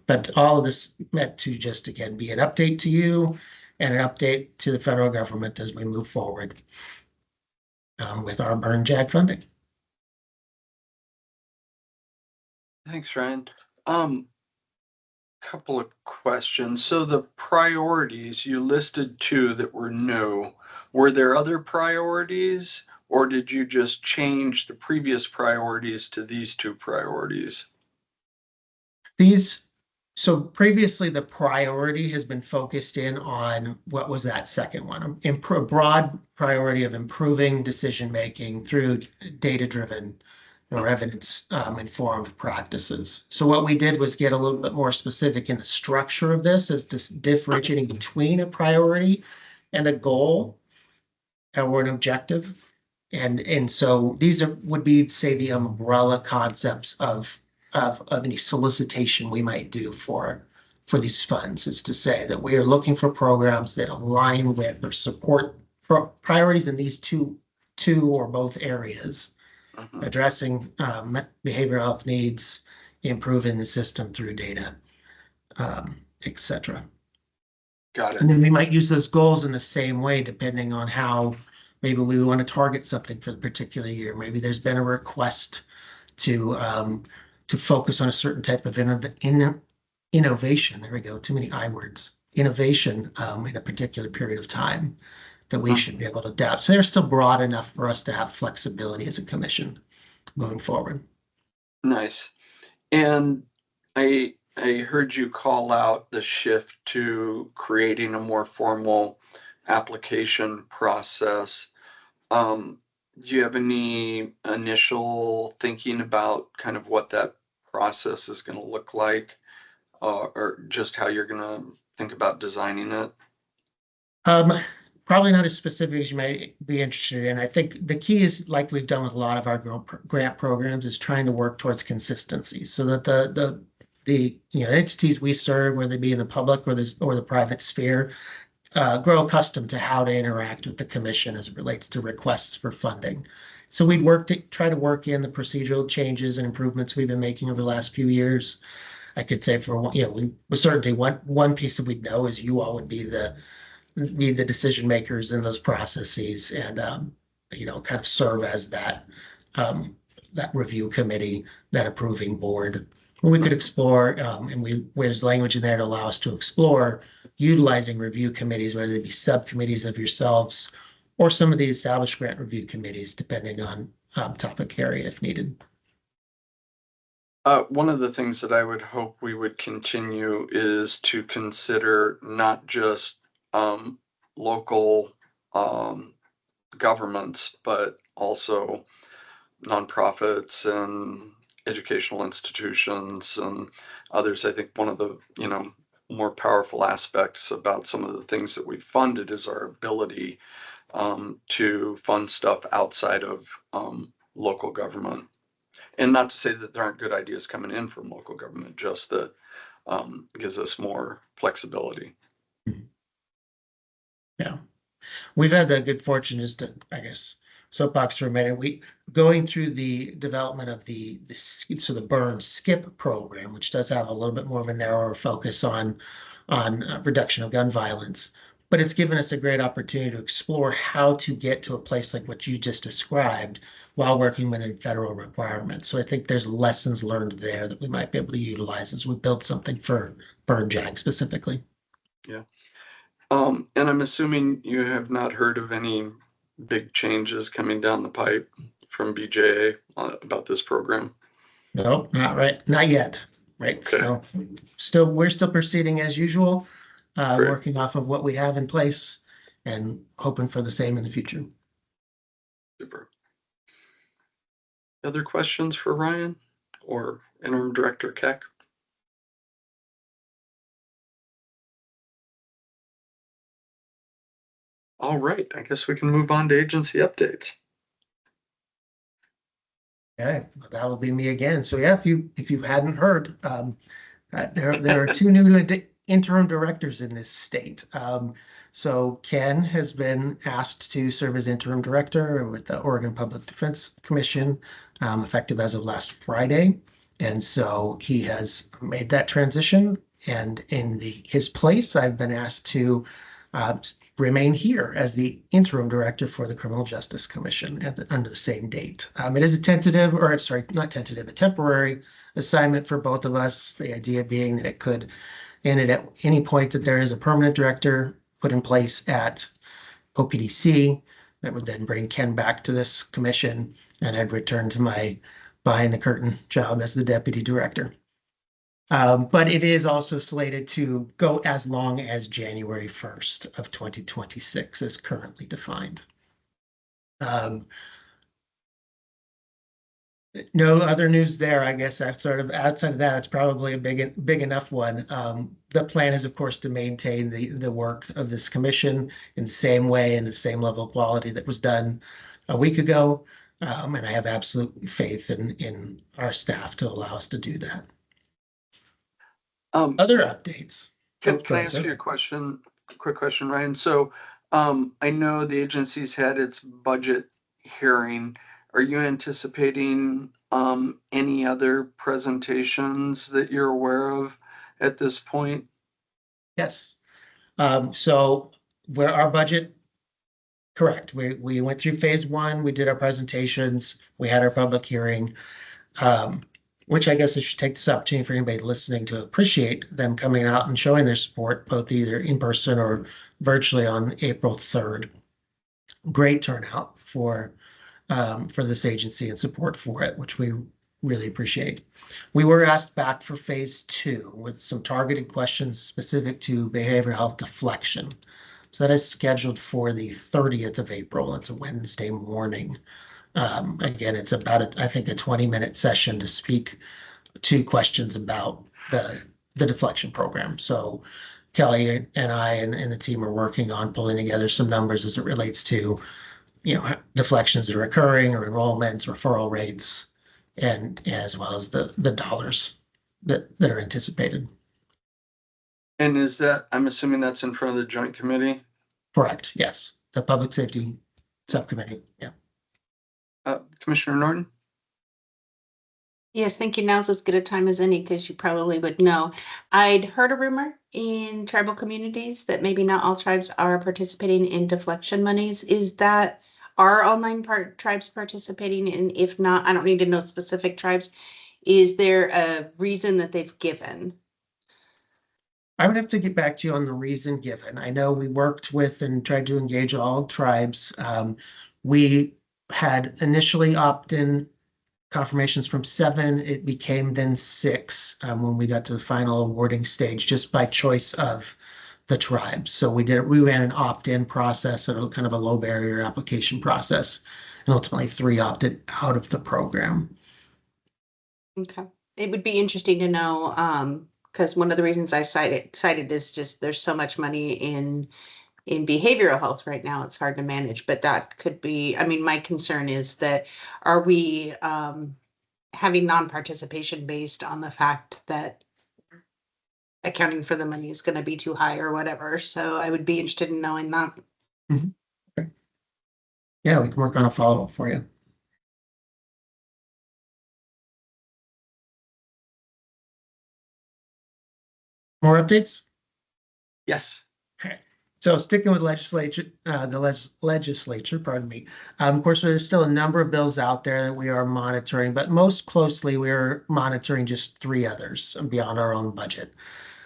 But all of this meant to just, again, be an update to you and an update to the federal government as we move forward with our Burn JAG funding. Thanks, Ryan. Couple of questions. So the priorities, you listed 2 that were new. Were there other priorities, or did you just change the previous priorities to these 2 priorities? So previously the priority has been focused in on what was that second one, a broad priority of improving decision-making through data-driven or evidence informed practices. So what we did was get a little bit more specific in the structure of this as to differentiating between a priority and a goal or an objective. And so these would be, say, the umbrella concepts of any solicitation we might do for these funds, is to say that we are looking for programs that align with or support priorities in these two or both areas. Addressing behavioral health needs, improving the system through data, etc. Got it. And then we might use those goals in the same way, depending on how maybe we want to target something for the particular year. Maybe there's been a request to focus on a certain type of innovation. There we go. Too many I words. Innovation in a particular period of time that we should be able to adapt. So they're still broad enough for us to have flexibility as a commission moving forward. Nice. And I heard you call out the shift to creating a more formal application process. Do you have any initial thinking about kind of what that process is going to look like, or just how you're going to think about designing it? Probably not as specific as you may be interested in. I think the key is, like we've done with a lot of our grant programs, is trying to work towards consistency so that the entities we serve, whether they be in the public or the private sphere, grow accustomed to how to interact with the commission as it relates to requests for funding. So we'd try to work in the procedural changes and improvements we've been making over the last few years. I could say with certainty, one piece that we'd know is you all would be the decision makers in those processes and kind of serve as that review committee, that approving board. We could explore, and there's language in there to allow us to explore utilizing review committees, whether it be subcommittees of yourselves or some of the established grant review committees, depending on topic area if needed. One of the things that I would hope we would continue is to consider not just local governments, but also nonprofits and educational institutions and others. I think one of the more powerful aspects about some of the things that we've funded is our ability to fund stuff outside of local government. And not to say that there aren't good ideas coming in from local government, just that gives us more flexibility. Yeah, we've had the good fortune is to, I guess, soapbox for a minute. Going through the development of the burn skip program, which does have a little bit more of a narrower focus on reduction of gun violence, but it's given us a great opportunity to explore how to get to a place like what you just described while working within federal requirements. So I think there's lessons learned there that we might be able to utilize as we build something for Burn Jag specifically. Yeah. And I'm assuming you have not heard of any big changes coming down the pipe from BJA about this program? No, not yet. Right. Okay. We're still proceeding as usual, working off of what we have in place and hoping for the same in the future. Super. Other questions for Ryan or Interim Director Keck? All right, I guess we can move on to agency updates. Okay, that will be me again. So yeah, if you hadn't heard, there are two new interim directors in this state. So Ken has been asked to serve as interim director with the Oregon Public Defense Commission, effective as of last Friday. And so he has made that transition. And in his place, I've been asked to remain here as the interim director for the Criminal Justice Commission under the same date. It is a temporary assignment for both of us. The idea being that it could end at any point that there is a permanent director put in place at OPDC that would then bring Ken back to this commission, and I'd return to my behind the curtain job as the deputy director. But it is also slated to go as long as January 1st of 2026 as currently defined. No other news there. I guess I've sort of outside of that, it's probably a big enough one. The plan is, of course, to maintain the work of this commission in the same way and the same level of quality that was done a week ago. And I have absolute faith in our staff to allow us to do that. Other updates. Can I ask you a quick question, Ryan? So I know the agency's had its budget hearing. Are you anticipating any other presentations that you're aware of at this point? Yes. So where our budget, correct. We went through phase one, we did our presentations, we had our public hearing, which I guess I should take this opportunity for anybody listening to appreciate them coming out and showing their support, both either in person or virtually on April 3rd. Great turnout for this agency and support for it, which we really appreciate. We were asked back for phase two with some targeted questions specific to behavioral health deflection. So that is scheduled for the 30th of April. It's a Wednesday morning. Again, it's about, I think, a 20-minute session to speak to questions about the deflection program. So Kelly and I and the team are working on pulling together some numbers as it relates to, deflections that are occurring or enrollments, referral rates, and as well as the dollars that are anticipated. And is that, I'm assuming that's in front of the joint committee? Correct, yes. The Public Safety Subcommittee, yeah. Commissioner Norton? Yes, thank you. Now's as good a time as any because you probably would know. I'd heard a rumor in tribal communities that maybe not all tribes are participating in deflection monies. Is that are online tribes participating? And if not, I don't need to know specific tribes. Is there a reason that they've given? I would have to get back to you on the reason given. I know we worked with and tried to engage all tribes. We had initially opt-in confirmations from 7. It became then 6 when we got to the final awarding stage, just by choice of the tribes. So we ran an opt-in process and kind of a low barrier application process, and ultimately 3 opted out of the program. Okay, it would be interesting to know because one of the reasons I cited is just there's so much money in behavioral health right now, it's hard to manage, but that could be, I mean, my concern is that are we having non-participation based on the fact that accounting for the money is going to be too high or whatever. So I would be interested in knowing that. Okay. Yeah, we can work on a follow-up for you. More updates? Yes. Okay. So sticking with legislature, legislature, pardon me. Of course, there's still a number of bills out there that we are monitoring, but most closely we're monitoring just 3 others beyond our own budget.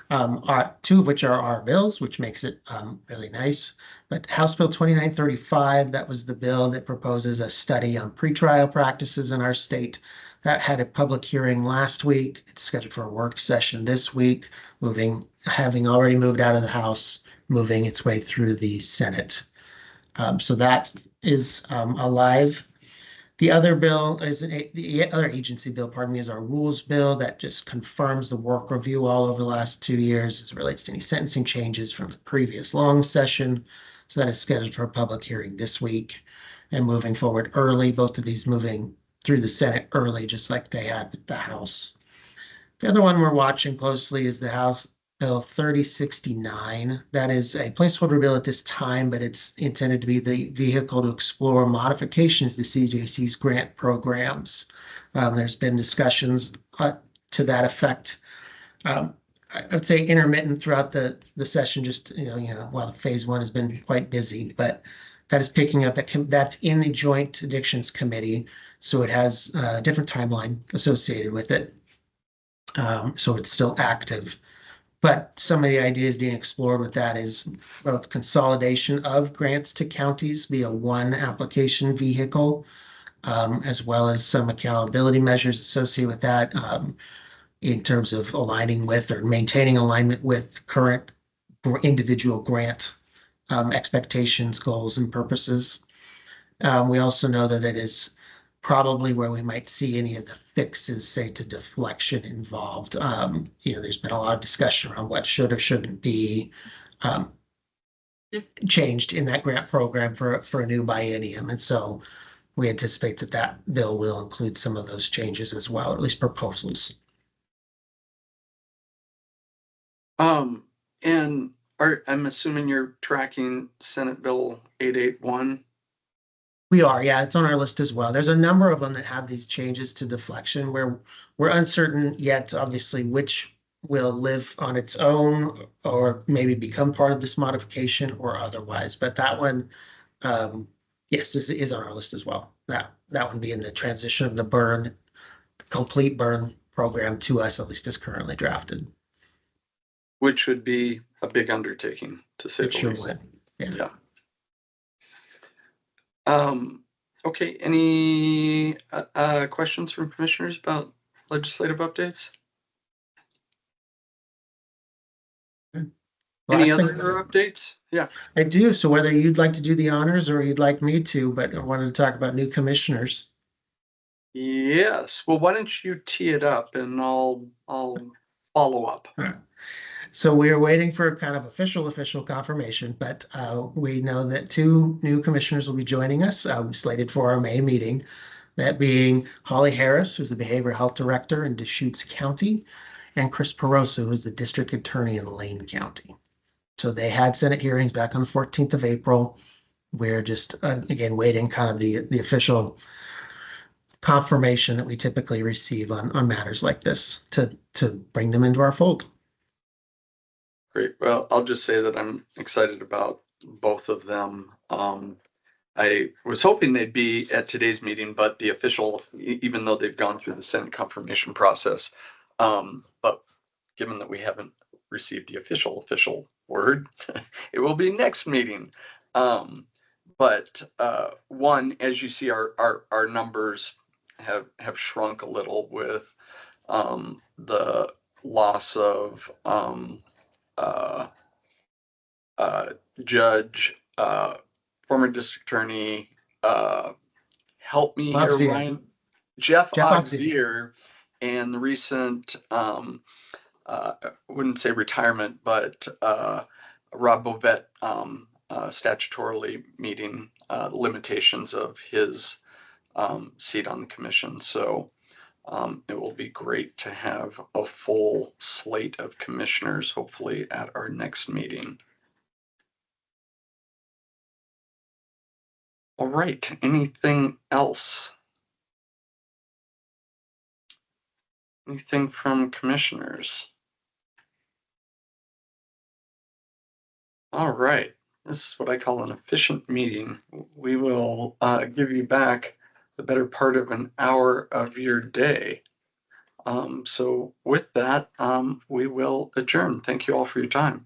2 of which are our bills, which makes it really nice. But House Bill 2935, that was the bill that proposes a study on pretrial practices in our state. That had a public hearing last week. It's scheduled for a work session this week, having already moved out of the House, moving its way through the Senate. So that is alive. The other bill is the other agency bill, pardon me, is our rules bill that just confirms the work review all over the last 2 years as it relates to any sentencing changes from the previous long session. So that is scheduled for a public hearing this week and moving forward early, both of these moving through the Senate early, just like they had with the House. The other one we're watching closely is the House Bill 3069. That is a placeholder bill at this time, but it's intended to be the vehicle to explore modifications to CJC's grant programs. There's been discussions to that effect. I would say intermittent throughout the session, just while phase 1 has been quite busy, but that is picking up. That's in the Joint Addictions Committee, so it has a different timeline associated with it. So it's still active. But some of the ideas being explored with that is both consolidation of grants to counties via one application vehicle, as well as some accountability measures associated with that in terms of aligning with or maintaining alignment with current individual grant expectations, goals, and purposes. We also know that it is probably where we might see any of the fixes, say, to deflection involved. There's been a lot of discussion around what should or shouldn't be changed in that grant program for a new biennium. And so we anticipate that bill will include some of those changes as well, or at least proposals. And I'm assuming you're tracking Senate Bill 881. We are, yeah, it's on our list as well. There's a number of them that have these changes to deflection where we're uncertain yet, obviously, which will live on its own or maybe become part of this modification or otherwise. But that one, yes, is on our list as well. That one being the transition of the complete burn program to us, at least as currently drafted. Which would be a big undertaking, to say the Sure least. would. Yeah. Okay, any questions from commissioners about legislative updates? Any Last thing- other updates? Yeah. I do. So whether you'd like to do the honors or you'd like me to, but I wanted to talk about new commissioners. Yes. Well, why don't you tee it up and I'll follow up. So we are waiting for kind of official confirmation, but we know that 2 new commissioners will be joining us, slated for our May meeting. That being Holly Harris, who's the Behavioral Health Director in Deschutes County, and Chris Perosa, who's the District Attorney in Lane County. So they had Senate hearings back on the 14th of April. We're just, again, waiting kind of the official confirmation that we typically receive on matters like this to bring them into our fold. Great. Well, I'll just say that I'm excited about both of them. I was hoping they'd be at today's meeting, but the official, even though they've gone through the Senate confirmation process, but given that we haven't received the official word, it will be next meeting. But one, as you see, our numbers have shrunk a little with the loss of judge, former district attorney, help me here, Auxier. Ryan. Jeff Jeff Auxier, and the recent, I wouldn't say retirement, but Rob Bovet statutorily meeting the limitations of his seat on the commission. So it will be great to have a full slate of commissioners, hopefully at our next meeting. All right, anything else? Anything from commissioners? All right, this is what I call an efficient meeting. We will give you back the better part of an hour of your day. So with that, we will adjourn. Thank you all for your time.